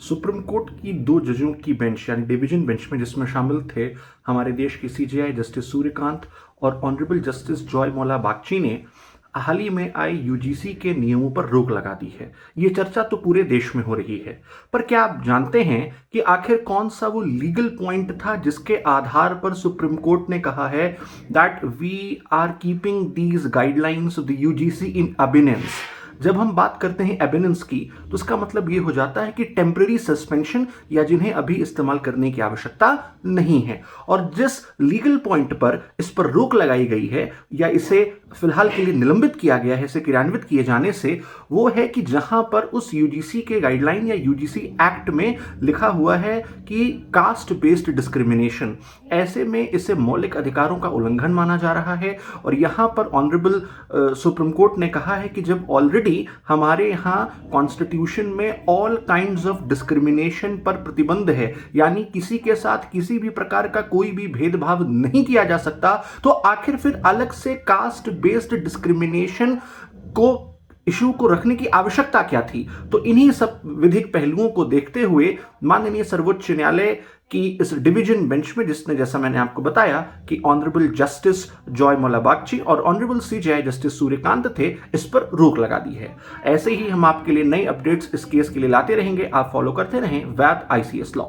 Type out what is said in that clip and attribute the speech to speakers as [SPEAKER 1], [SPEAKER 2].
[SPEAKER 1] Supreme court की 2 जजों की बेंच यानी डिवीजन बेंच में, जिसमें शामिल थे हमारे देश के सीजेआई जस्टिस सूर्यकांत और ऑनरेबल जस्टिस जॉय मौला बागची, ने हाल ही में आई यूजीसी के नियमों पर रोक लगा दी है। ये चर्चा तो पूरे देश में हो रही है, पर क्या आप जानते हैं कि आखिर कौन सा वो लीगल पॉइंट था जिसके आधार पर सुप्रीम कोर्ट ने कहा है that we are keeping these guidelines of the UGC in abeyance. जब हम बात करते हैं एबिनेंस की, तो इसका मतलब ये हो जाता है कि टेम्पररी सस्पेंशन, या जिन्हें अभी इस्तेमाल करने की आवश्यकता नहीं है। और जिस लीगल पॉइंट पर इस पर रोक लगाई गई है या इसे फिलहाल के लिए निलंबित किया गया है इसे क्रियान्वित किए जाने से, वो है कि जहां पर उस यूजीसी के गाइडलाइन या यूजीसी एक्ट में लिखा हुआ है कि कास्ट बेस्ड डिस्क्रिमिनेशन, ऐसे में इसे मौलिक अधिकारों का उल्लंघन माना जा रहा है। और यहां पर ऑनरेबल सुप्रीम कोर्ट ने कहा है कि जब ऑलरेडी हमारे यहां कॉन्स्टिट्यूशन में ऑल काइंड्स ऑफ डिस्क्रिमिनेशन पर प्रतिबंध है, यानी किसी के साथ किसी भी प्रकार का कोई भी भेदभाव नहीं किया जा सकता, तो आखिर फिर अलग से कास्ट बेस्ड डिस्क्रिमिनेशन को इशू को रखने की आवश्यकता क्या थी। तो इन्हीं सब विधिक पहलुओं को देखते हुए माननीय सर्वोच्च न्यायालय की इस डिवीजन बेंच में, जिसने, जैसा मैंने आपको बताया कि ऑनरेबल जस्टिस जॉय मौला बागची और ऑनरेबल सीजेआई जस्टिस सूर्यकांत थे, इस पर रोक लगा दी है। ऐसे ही हम आपके लिए नई अपडेट्स इस केस के लिए लाते रहेंगे। आप फॉलो करते रहें वैद आईसीएस लॉ।